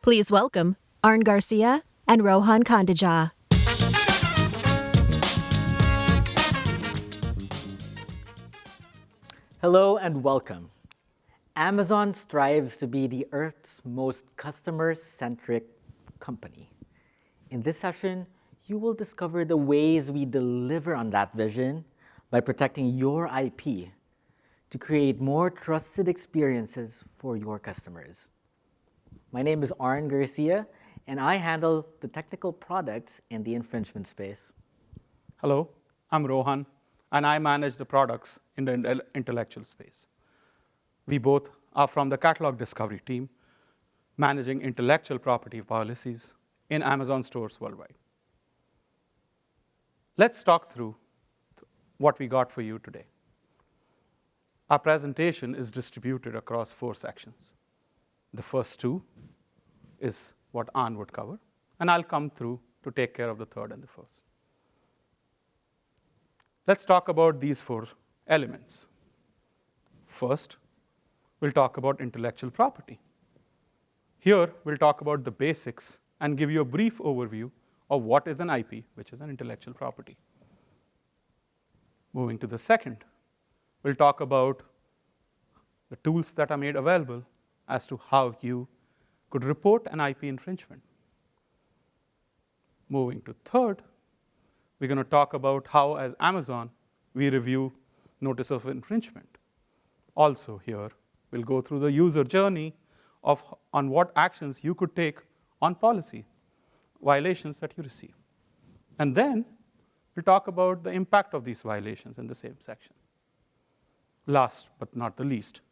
Please welcome Arn Garcia and Rohan Khandeja. Hello and welcome. Amazon strives to be the Earth's most customer-centric company. In this session, you will discover the ways we deliver on that vision by protecting your IP to create more trusted experiences for your customers. My name is Arn Garcia, and I handle the technical products in the infringement space. Hello, I'm Rohan, and I manage the products in the intellectual space. We both are from the catalog discovery team, managing intellectual property policies in Amazon stores worldwide. Let's talk through what we got for you today. Our presentation is distributed across 4 sections. The first 2 is what Arn would cover, and I'll come through to take care of the third and the first. Let's talk about these 4 elements. First, we'll talk about intellectual property. Here, we'll talk about the basics and give you a brief overview of what is an IP, which is an intellectual property. Moving to the second, we'll talk about the tools that are made available as to how you could report an IP infringement. Moving to third, we're going to talk about how, as Amazon, we review notice of infringement. Also here, we'll go through the user journey on what actions you could take on policy violations that you receive. And then we'll talk about the impact of these violations in the same section. Last but not the least,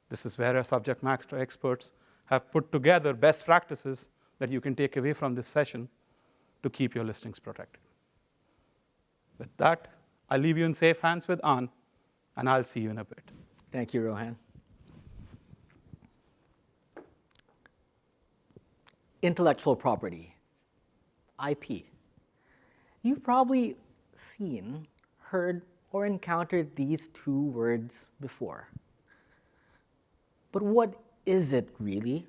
this is where our subject matter experts have put together best practices that you can take away from this session to keep your listings protected. With that, I'll leave you in safe hands with Arn, and I'll see you in a bit. Thank you, Rohan. Intellectual property, IP. You've probably seen, heard, or encountered these 2 words before. But what is it really?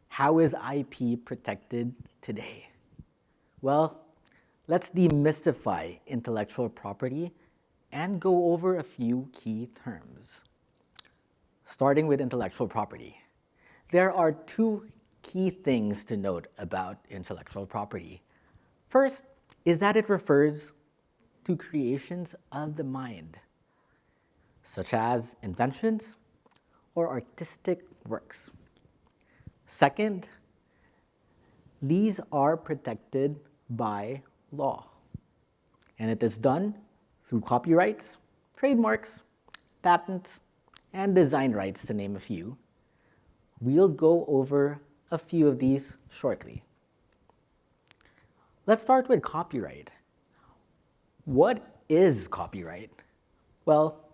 How is IP protected today? Well, let's demystify intellectual property and go over a few key terms. Starting with intellectual property, there are 2 key things to note about intellectual property. First is that it refers to creations of the mind, such as inventions or artistic works. Second, these are protected by law, and it is done through copyrights, trademarks, patents, and design rights, to name a few. We'll go over a few of these shortly. Let's start with copyright. What is copyright? Well,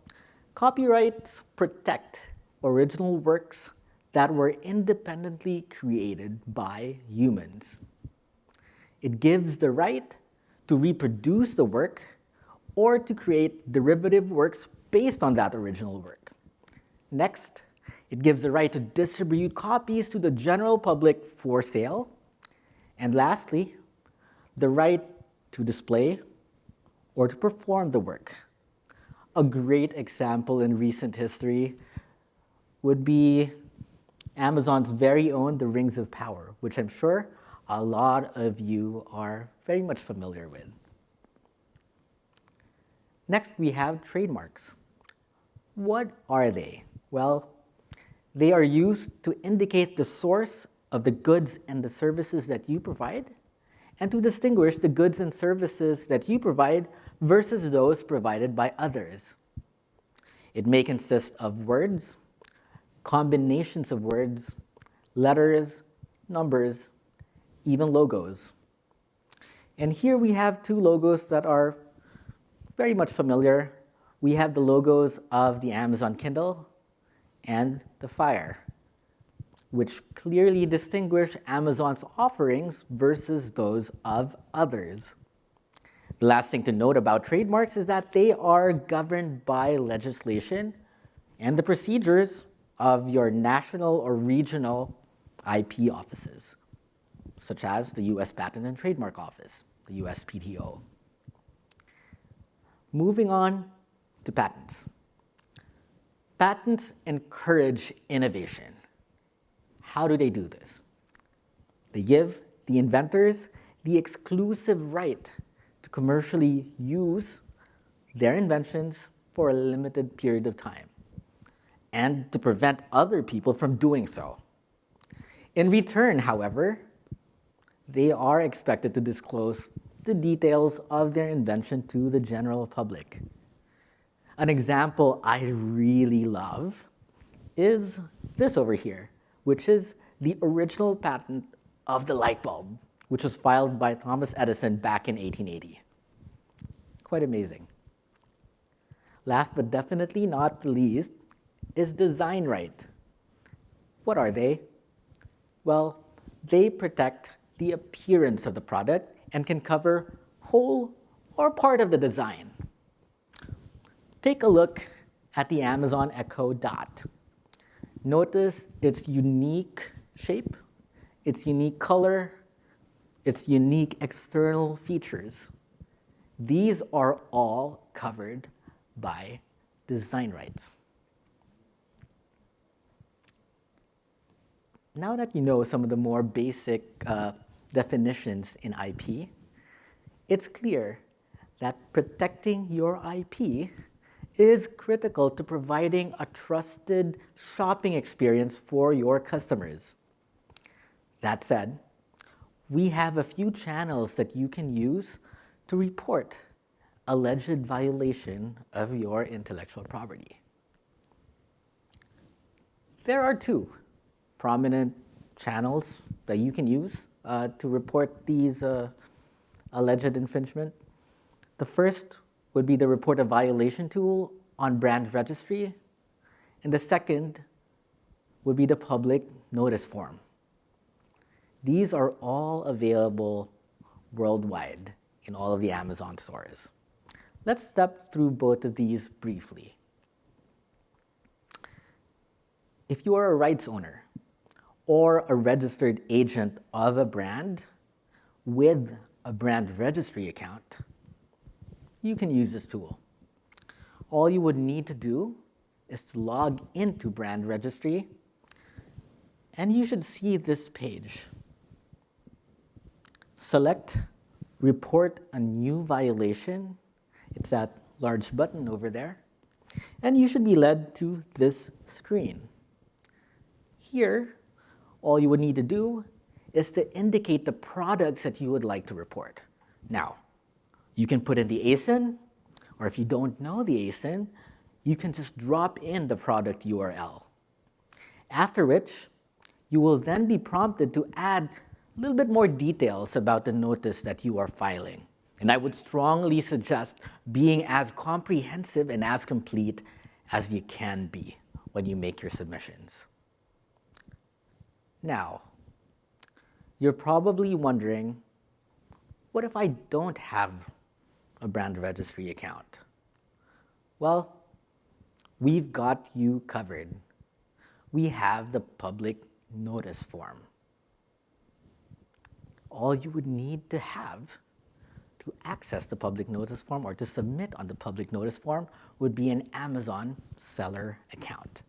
copyrights protect original works that were independently created by humans. It gives the right to reproduce the work or to create derivative works based on that original work. Next, it gives the right to distribute copies to the general public for sale. And lastly, the right to display or to perform the work. A great example in recent history would be Amazon's very own The Rings of Power, which I'm sure a lot of you are very much familiar with. Next, we have trademarks. What are they? Well, they are used to indicate the source of the goods and the services that you provide, and to distinguish the goods and services that you provide versus those provided by others. It may consist of words, combinations of words, letters, numbers, even logos. And here we have 2 logos that are very much familiar. We have the logos of the Amazon Kindle and the Fire, which clearly distinguish Amazon's offerings versus those of others. The last thing to note about trademarks is that they are governed by legislation and the procedures of your national or regional IP offices, such as the US Patent and Trademark Office, the USPTO. Moving on to patents. Patents encourage innovation. How do they do this? They give the inventors the exclusive right to commercially use their inventions for a limited period of time and to prevent other people from doing so. In return, however, they are expected to disclose the details of their invention to the general public. An example I really love is this over here, which is the original patent of the light bulb, which was filed by Thomas Edison back in 1880. Quite amazing. Last but definitely not the least is design right. What are they? Well, they protect the appearance of the product and can cover whole or part of the design. Take a look at the Amazon Echo Dot. Notice its unique shape, its unique color, its unique external features. These are all covered by design rights. Now that you know some of the more basic definitions in IP, it's clear that protecting your IP is critical to providing a trusted shopping experience for your customers. That said, we have a few channels that you can use to report alleged violation of your intellectual property. There are two prominent channels that you can use to report these alleged infringement. The first would be the Report a Violation tool on Brand Registry, and the second would be the Public Notice Form. These are all available worldwide in all of the Amazon stores. Let's step through both of these briefly. If you are a rights owner or a registered agent of a brand with a brand registry account, you can use this tool. All you would need to do is to log into Brand Registry, and you should see this page. Select Report a New Violation. It's that large button over there. And you should be led to this screen. Here, all you would need to do is to indicate the products that you would like to report. Now, you can put in the ASIN, or if you don't know the ASIN, you can just drop in the product URL. After which, you will then be prompted to add a little bit more details about the notice that you are filing. And I would strongly suggest being as comprehensive and as complete as you can be when you make your submissions. Now, you're probably wondering, what if I don't have a brand registry account? Well, we've got you covered. We have the public notice form. All you would need to have to access the public notice form or to submit on the public notice form would be an Amazon seller account.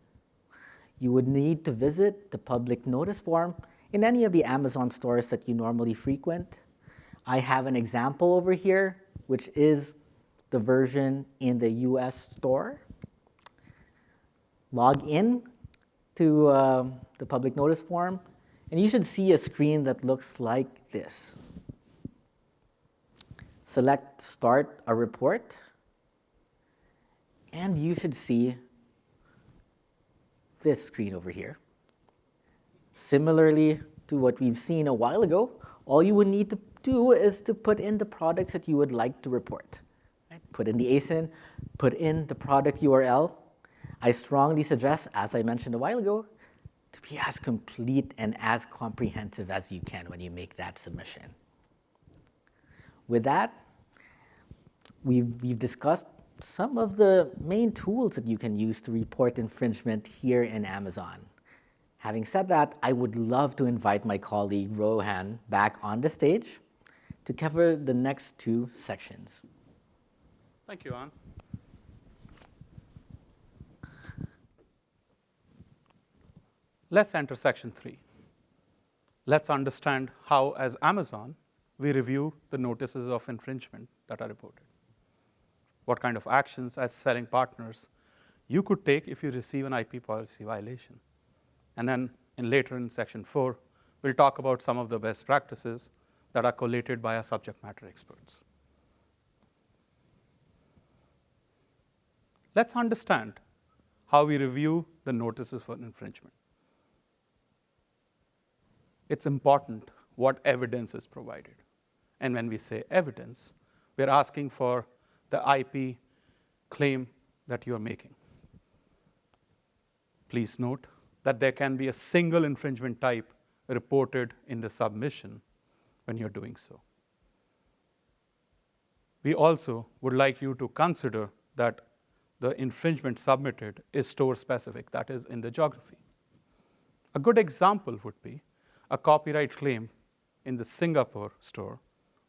You would need to visit the public notice form in any of the Amazon stores that you normally frequent. I have an example over here, which is the version in the US store. Log in to the public notice form, and you should see a screen that looks like this. Select Start a Report, and you should see this screen over here. Similarly to what we've seen a while ago, all you would need to do is to put in the products that you would like to report. Right? Put in the ASIN, put in the product URL. I strongly suggest, as I mentioned a while ago, to be as complete and as comprehensive as you can when you make that submission. With that, we've discussed some of the main tools that you can use to report infringement here in Amazon. Having said that, I would love to invite my colleague Rohan back on the stage to cover the next two sections. Thank you, An. Let's enter section 3. Let's understand how, as Amazon, we review the notices of infringement that are reported. What kind of actions as selling partners you could take if you receive an IP policy violation. And then later in section 4, we'll talk about some of the best practices that are collated by our subject matter experts. Let's understand how we review the notices for infringement. It's important what evidence is provided. And when we say evidence, we're asking for the IP claim that you're making. Please note that there can be a single infringement type reported in the submission when you're doing so. We also would like you to consider that the infringement submitted is store specific, that is in the geography. A good example would be a copyright claim in the Singapore store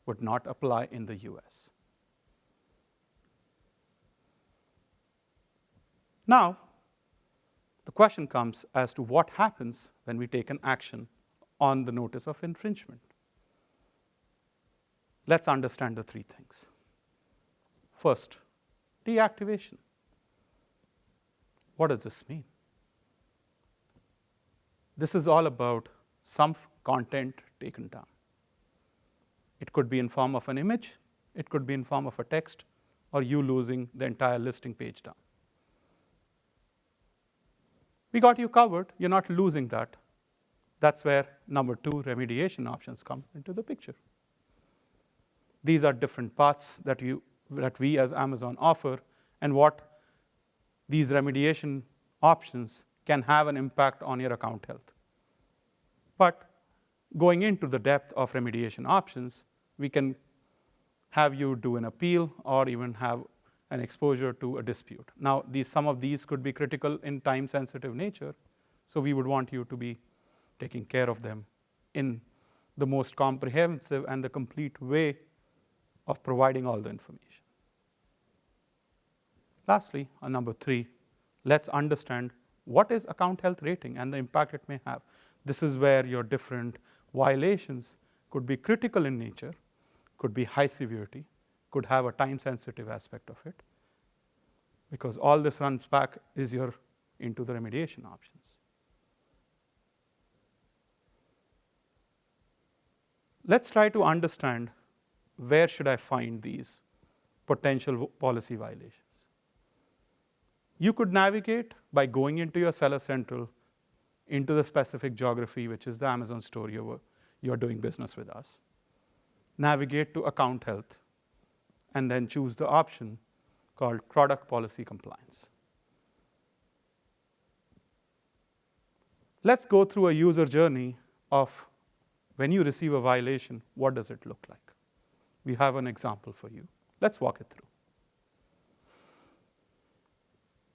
would not apply in the US. Now, the question comes as to what happens when we take an action on the notice of infringement. Let's understand the three things. First, deactivation. What does this mean? This is all about some content taken down. It could be in form of an image, it could be in form of a text, or you losing the entire listing page down. We got you covered, you're not losing that. That's where number 2, remediation options come into the picture. These are different paths that we as Amazon offer, and what these remediation options can have an impact on your account health. But going into the depth of remediation options, we can have you do an appeal or even have an exposure to a dispute. Now, some of these could be critical in time-sensitive nature, so we would want you to be taking care of them in the most comprehensive and the complete way of providing all the information. Lastly, on number 3, let's understand what is account health rating and the impact it may have. This is where your different violations could be critical in nature, could be high severity, could have a time-sensitive aspect of it, because all this runs back into the remediation options. Let's try to understand where should I find these potential policy violations. You could navigate by going into your Seller Central, into the specific geography, which is the Amazon store you're doing business with us. Navigate to account health, and then choose the option called product policy compliance. Let's go through a user journey of when you receive a violation, what does it look like? We have an example for you. Let's walk it through.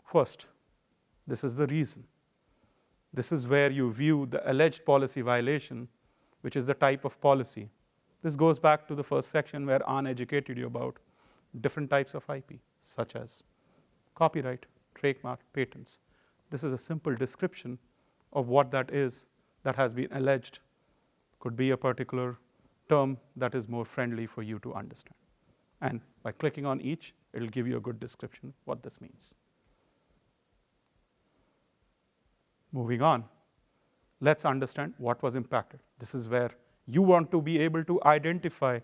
First, this is the reason. This is where you view the alleged policy violation, which is the type of policy. This goes back to the first section where An educated you about different types of IP, such as copyright, trademark, patents. This is a simple description of what that is that has been alleged. Could be a particular term that is more friendly for you to understand. And by clicking on each, it'll give you a good description of what this means. Moving on, let's understand what was impacted. This is where you want to be able to identify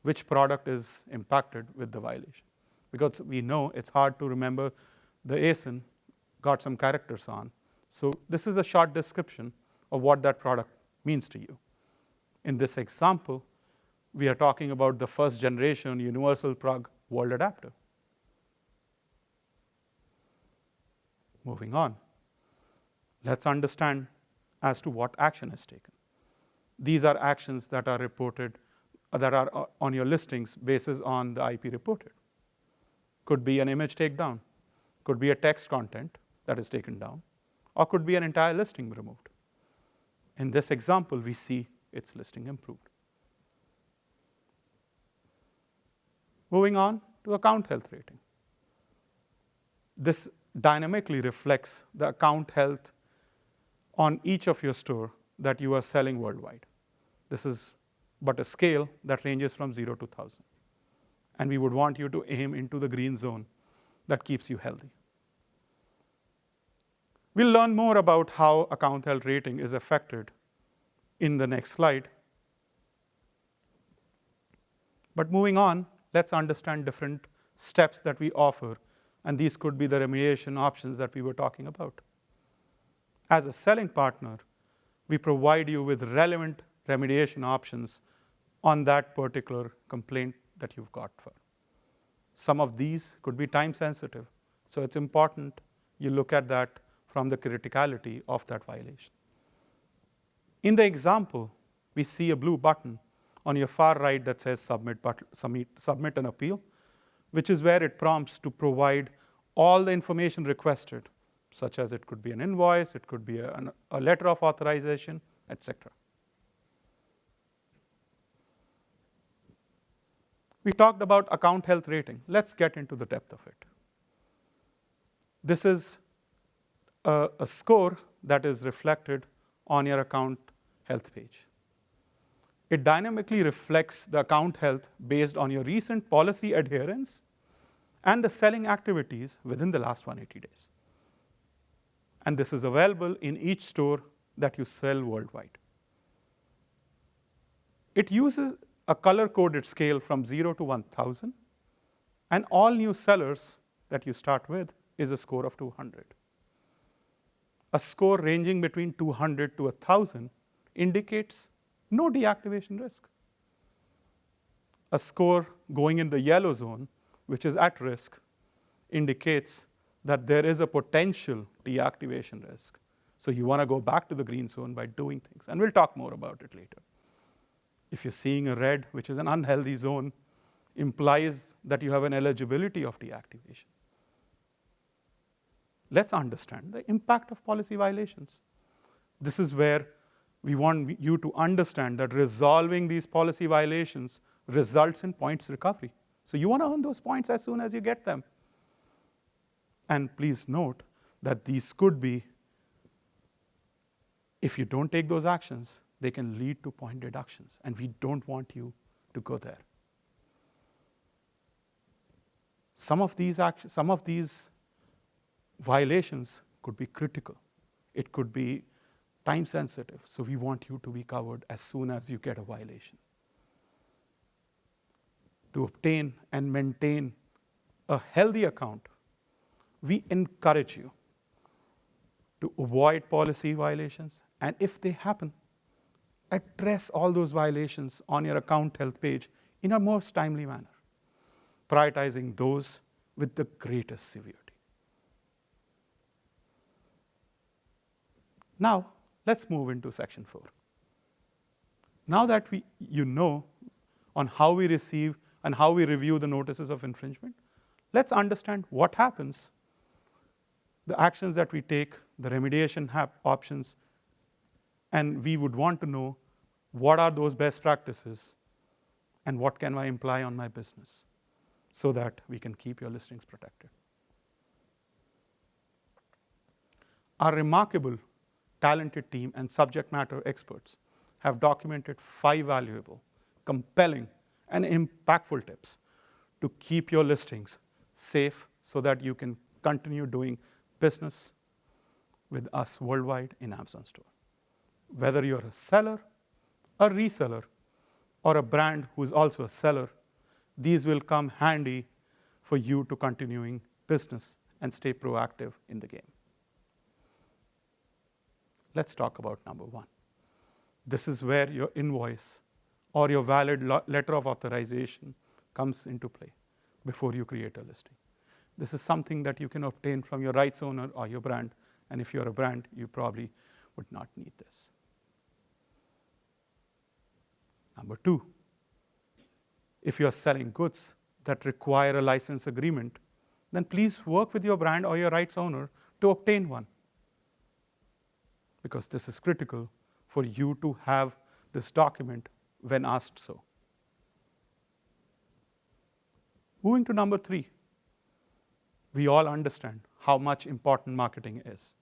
which product is impacted with the violation. Because we know it's hard to remember the ASIN got some characters on. So this is a short description of what that product means to you. In this example, we are talking about the first generation universal plug world adapter. Moving on, let's understand as to what action is taken. These are actions that are reported, that are on your listings basis on the IP reported. Could be an image takedown, could be a text content that is taken down, or could be an entire listing removed. In this example, we see its listing improved. Moving on to account health rating. This dynamically reflects the account health on each of your store that you are selling worldwide. This is but a scale that ranges from 0 to 1,000. And we would want you to aim into the green zone that keeps you healthy. We'll learn more about how account health rating is affected in the next slide. But moving on, let's understand different steps that we offer, and these could be the remediation options that we were talking about. As a selling partner, we provide you with relevant remediation options on that particular complaint that you've got for. Some of these could be time sensitive, so it's important you look at that from the criticality of that violation. In the example, we see a blue button on your far right that says submit an appeal, which is where it prompts to provide all the information requested, such as it could be an invoice, it could be a letter of authorization, etc. We talked about account health rating. Let's get into the depth of it. This is a score that is reflected on your account health page. It dynamically reflects the account health based on your recent policy adherence and the selling activities within the last 180 days. And this is available in each store that you sell worldwide. It uses a color-coded scale from 0 to 1,000, and all new sellers that you start with is a score of 200. A score ranging between 200 to 1,000 indicates no deactivation risk. A score going in the yellow zone, which is at risk, indicates that there is a potential deactivation risk. So you want to go back to the green zone by doing things, and we'll talk more about it later. If you're seeing a red, which is an unhealthy zone, implies that you have an eligibility of deactivation. Let's understand the impact of policy violations. This is where we want you to understand that resolving these policy violations results in points recovery. So you want to earn those points as soon as you get them. And please note that these could be, if you don't take those actions, they can lead to point deductions, and we don't want you to go there. Some of these violations could be critical. It could be time sensitive, so we want you to be covered as soon as you get a violation. To obtain and maintain a healthy account, we encourage you to avoid policy violations, and if they happen, address all those violations on your account health page in a most timely manner, prioritizing those with the greatest severity. Now, let's move into section 4. Now that you know on how we receive and how we review the notices of infringement, let's understand what happens, the actions that we take, the remediation options, and we would want to know what are those best practices and what can I imply on my business so that we can keep your listings protected. Our remarkable, talented team and subject matter experts have documented 5 valuable, compelling, and impactful tips to keep your listings safe so that you can continue doing business with us worldwide in Amazon Store. Whether you're a seller, a reseller, or a brand who is also a seller, these will come handy for you to continuing business and stay proactive in the game. Let's talk about number 1. This is where your invoice or your valid letter of authorization comes into play before you create a listing. This is something that you can obtain from your rights owner or your brand, and if you're a brand, you probably would not need this. Number 2, if you're selling goods that require a license agreement, then please work with your brand or your rights owner to obtain one, because this is critical for you to have this document when asked so. Moving to number 3, we all understand how much important marketing is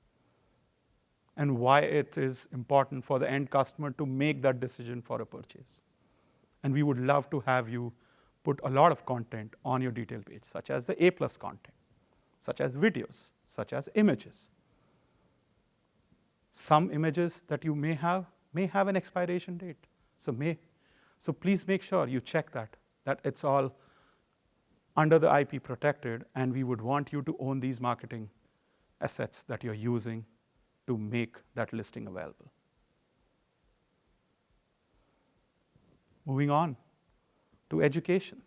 and why it is important for the end customer to make that decision for a purchase. And we would love to have you put a lot of content on your detail page, such as the A+ content, such as videos, such as images. Some images that you may have an expiration date. So please make sure you check that it's all under the IP protected, and we would want you to own these marketing assets that you're using to make that listing available. Moving on to education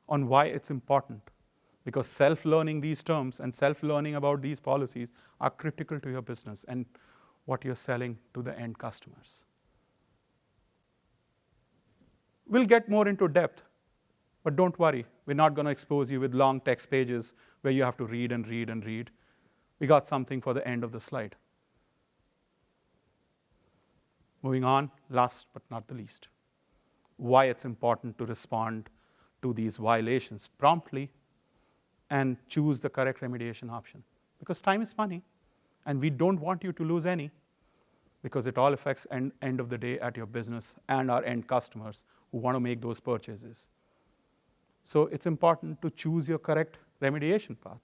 on why it's important, because self-learning these terms and self-learning about these policies are critical to your business and what you're selling to the end customers. We'll get more into depth, but don't worry, we're not going to expose you with long text pages where you have to read and read and read. We got something for the end of the slide. Moving on, last but not the least, why it's important to respond to these violations promptly and choose the correct remediation option. Because time is money, and we don't want you to lose any, because it all affects end of the day at your business and our end customers who want to make those purchases. So it's important to choose your correct remediation path.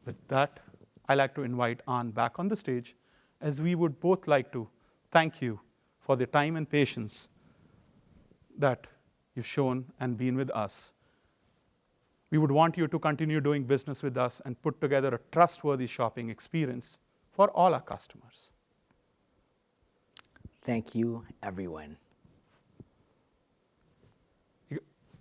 With that, I'd like to invite An back on the stage, as we would both like to thank you for the time and patience that you've shown and been with us. We would want you to continue doing business with us and put together a trustworthy shopping experience for all our customers. Thank you, everyone.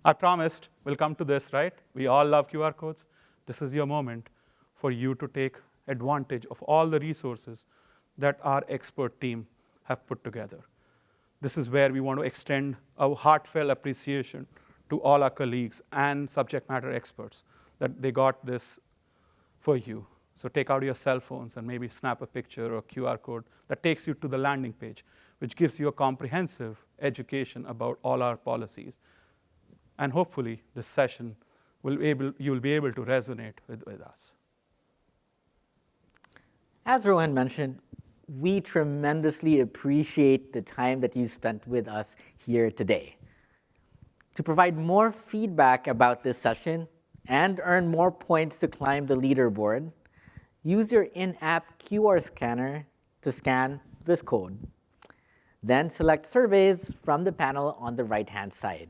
I promised we'll come to this, right? We all love QR codes. This is your moment for you to take advantage of all the resources that our expert team have put together. This is where we want to extend our heartfelt appreciation to all our colleagues and subject matter experts that they got this for you. So take out your cell phones and maybe snap a picture or a QR code that takes you to the landing page, which gives you a comprehensive education about all our policies. And hopefully, this session you'll be able to resonate with us. As Rohan mentioned, we tremendously appreciate the time that you spent with us here today. To provide more feedback about this session and earn more points to climb the leaderboard, use your in-app QR scanner to scan this code. Then select Surveys from the panel on the right-hand side.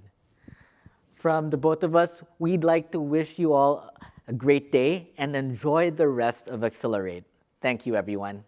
From the both of us, we'd like to wish you all a great day and enjoy the rest of Accelerate. Thank you, everyone.